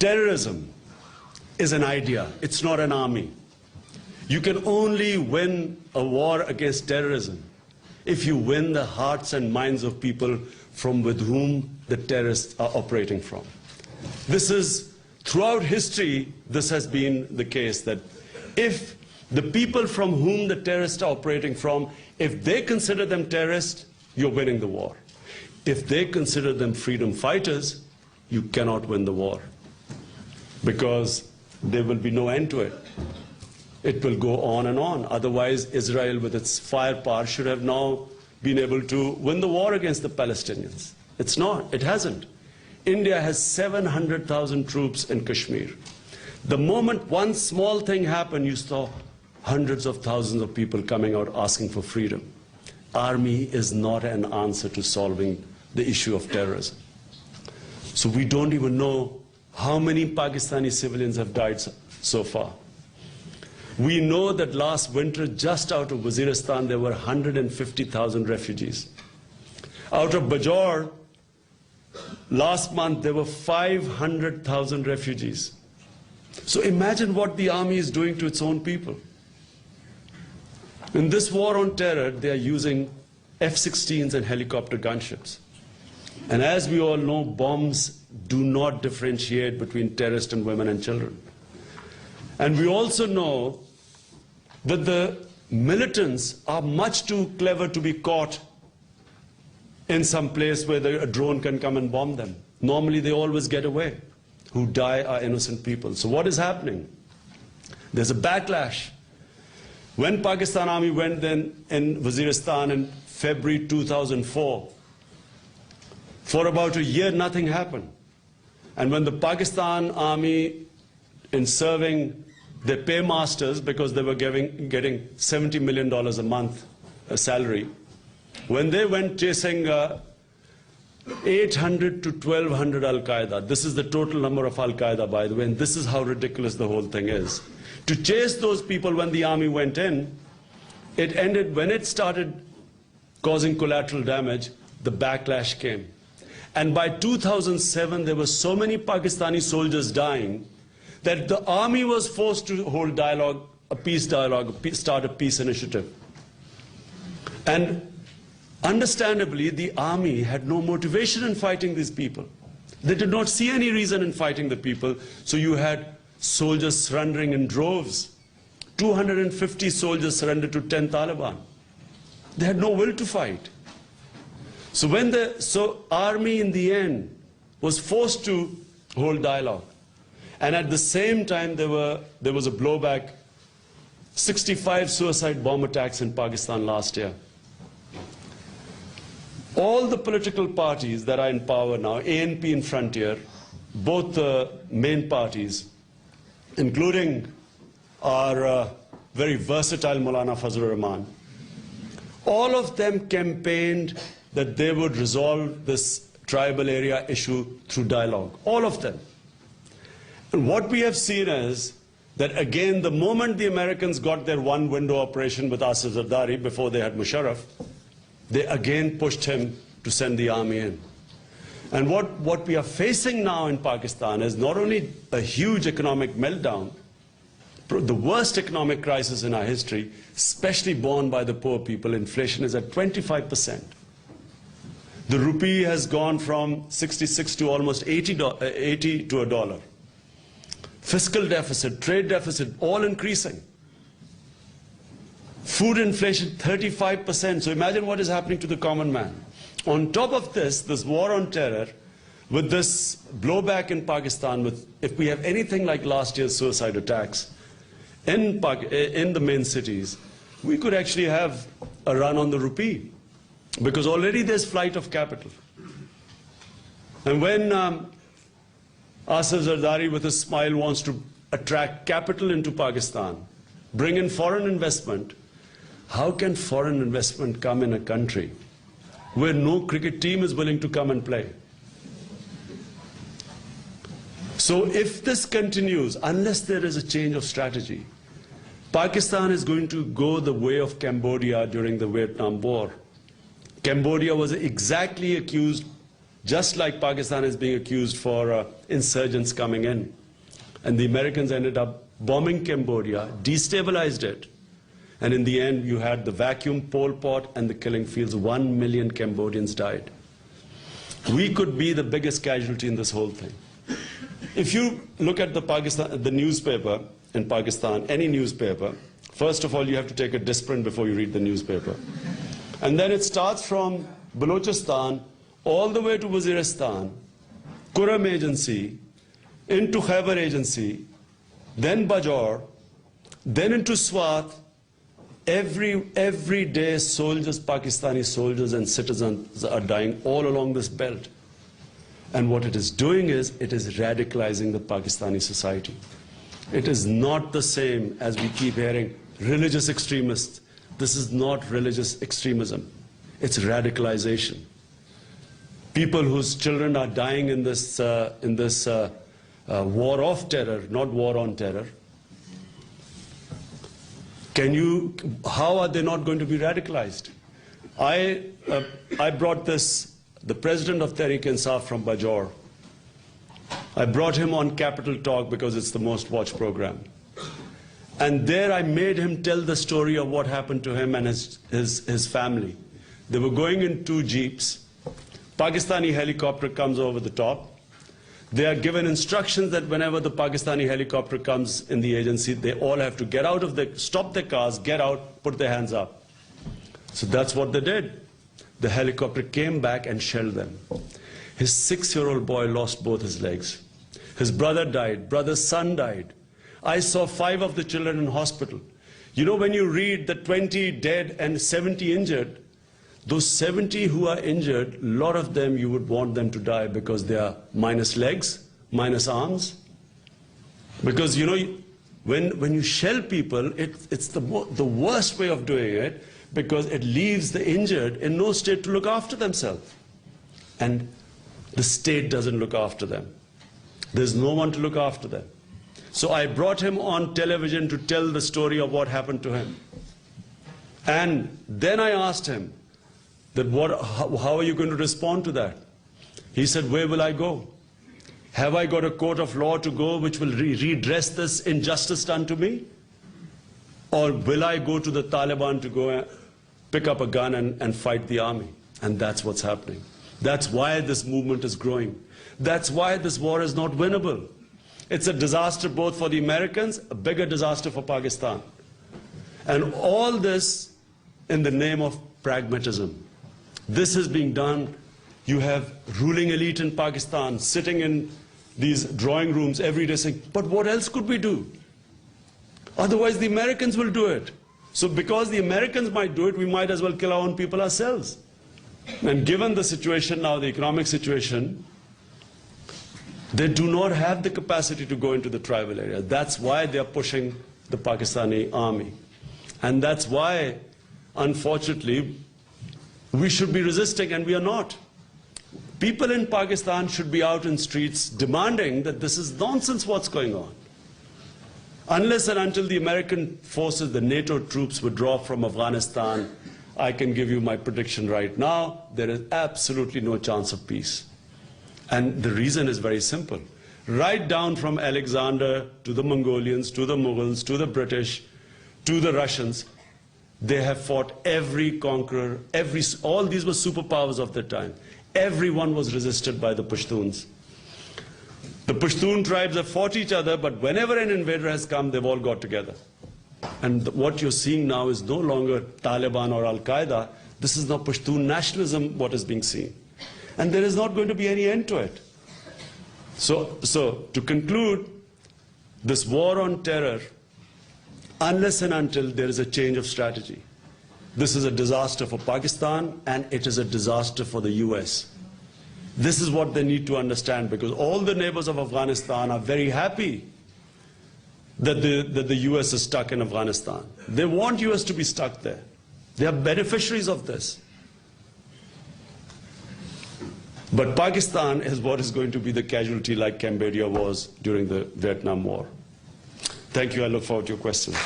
Terrorism is an idea, it's not an army. You can only win a war against terrorism if you win the hearts and minds of people from with whom the terrorists are operating from. This is, throughout history, this has been the case, that if the people from whom the terrorists are operating from, if they consider them terrorists, you're winning the war. If they consider them freedom fighters, you cannot win the war, because there will be no end to it. It will go on and on. Otherwise, Israel, with its firepower, should have now been able to win the war against the Palestinians. It's not. It hasn't. India has 700,000 troops in Kashmir. The moment one small thing happened, you saw hundreds of thousands of people coming out asking for freedom. Army is not an answer to solving the issue of terrorism. So we don't even know how many Pakistani civilians have died so far. We know that last winter, just out of Waziristan, there were 150,000 refugees. Out of Bajaur, last month, there were 500,000 refugees. So imagine what the army is doing to its own people. In this war on terror, they are using F-16s and helicopter gunships. And as we all know, bombs do not differentiate between terrorists and women and children. And we also know that the militants are much too clever to be caught in some place where a drone can come and bomb them. Normally, they always get away. Who die are innocent people. So what is happening? There's a backlash. When Pakistan Army went then in Waziristan in February 2004, for about a year, nothing happened. And when the Pakistan Army, in serving their paymasters, because they were getting $70 million a month a salary, when they went chasing 800 to 1,200 Al-Qaeda, this is the total number of Al-Qaeda, by the way, and this is how ridiculous the whole thing is. To chase those people when the army went in, it ended, when it started causing collateral damage, the backlash came. And by 2007, there were so many Pakistani soldiers dying that the army was forced to hold dialogue, a peace dialogue, start a peace initiative. And understandably, the army had no motivation in fighting these people. They did not see any reason in fighting the people, so you had soldiers surrendering in droves. 250 soldiers surrendered to 10 Taliban. They had no will to fight. So when the army in the end was forced to hold dialogue, and at the same time there was a blowback, 65 suicide bomb attacks in Pakistan last year. All the political parties that are in power now, ANP and Frontier, both the main parties, including our very versatile Maulana Fazlur Rahman, all of them campaigned that they would resolve this tribal area issue through dialogue, all of them. And what we have seen is that, again, the moment the Americans got their one-window operation with Asif Zardari before they had Musharraf, they again pushed him to send the army in. And what we are facing now in Pakistan is not only a huge economic meltdown, the worst economic crisis in our history, especially borne by the poor people. Inflation is at 25%. The rupee has gone from 66 to almost 80 to a dollar. Fiscal deficit, trade deficit, all increasing. Food inflation, 35%. So imagine what is happening to the common man. On top of this war on terror, with this blowback in Pakistan, if we have anything like last year's suicide attacks in the main cities, we could actually have a run on the rupee, because already there's flight of capital. And when Asif Zardari, with a smile, wants to attract capital into Pakistan, bring in foreign investment, how can foreign investment come in a country where no cricket team is willing to come and play? So if this continues, unless there is a change of strategy, Pakistan is going to go the way of Cambodia during the Vietnam War. Cambodia was exactly accused just like Pakistan is being accused for insurgents coming in. And the Americans ended up bombing Cambodia, destabilized it. And in the end, you had the vacuum, Pol Pot, and the killing fields. 1 million Cambodians died. We could be the biggest casualty in this whole thing. If you look at the newspaper in Pakistan, any newspaper, first of all, you have to take a disprint before you read the newspaper. And then it starts from Balochistan all the way to Waziristan, Kuram Agency, into Khyber Agency, then Bajaur, then into Swat. Every day soldiers, Pakistani soldiers and citizens are dying all along this belt. And what it is doing is, it is radicalizing the Pakistani society. It is not the same as we keep hearing, religious extremists. This is not religious extremism. It's radicalization. People whose children are dying in this war of terror, not war on terror. How are they not going to be radicalized? I brought the president of Tehreek-e-Insaf from Bajaur. I brought him on Capital Talk because it's the most watched program. And there I made him tell the story of what happened to him and his family. They were going in 2 jeeps. Pakistani helicopter comes over the top. They are given instructions that whenever the Pakistani helicopter comes in the agency, they all have to get out of stop their cars, get out, put their hands up. So that's what they did. The helicopter came back and shelled them. His 6-year-old boy lost both his legs. His brother died, brother's son died. I saw 5 of the children in hospital. You know, when you read the 20 dead and 70 injured, those 70 who are injured, a lot of them you would want them to die because they are minus legs, minus arms. Because, you know, when you shell people, it's the worst way of doing it because it leaves the injured in no state to look after themselves. And the state doesn't look after them. There's no one to look after them. So I brought him on television to tell the story of what happened to him. And then I asked him, how are you going to respond to that? He said, where will I go? Have I got a court of law to go which will redress this injustice done to me? Or will I go to the Taliban to go and pick up a gun and fight the army? And that's what's happening. That's why this movement is growing. That's why this war is not winnable. It's a disaster both for the Americans, a bigger disaster for Pakistan. And all this in the name of pragmatism. This is being done. You have ruling elite in Pakistan sitting in these drawing rooms every day saying, but what else could we do? Otherwise the Americans will do it. So because the Americans might do it, we might as well kill our own people ourselves. And given the situation now, the economic situation, they do not have the capacity to go into the tribal area. That's why they are pushing the Pakistani army. And that's why, unfortunately, we should be resisting, and we are not. People in Pakistan should be out in streets demanding that this is nonsense what's going on. Unless and until the American forces, the NATO troops withdraw from Afghanistan, I can give you my prediction right now, there is absolutely no chance of peace. And the reason is very simple. Right down from Alexander to the Mongolians, to the Mughals, to the British, to the Russians, they have fought every conqueror, all these were superpowers of their time. Everyone was resisted by the Pashtuns. The Pashtun tribes have fought each other, but whenever an invader has come, they've all got together. And what you're seeing now is no longer Taliban or Al-Qaeda. This is now Pashtun nationalism, what is being seen. And there is not going to be any end to it. So to conclude, this war on terror, unless and until there is a change of strategy, this is a disaster for Pakistan and it is a disaster for the US. This is what they need to understand, because all the neighbors of Afghanistan are very happy that the US is stuck in Afghanistan. They want US to be stuck there. They are beneficiaries of this. But Pakistan is what is going to be the casualty like Cambodia was during the Vietnam War. Thank you. I look forward to your questions.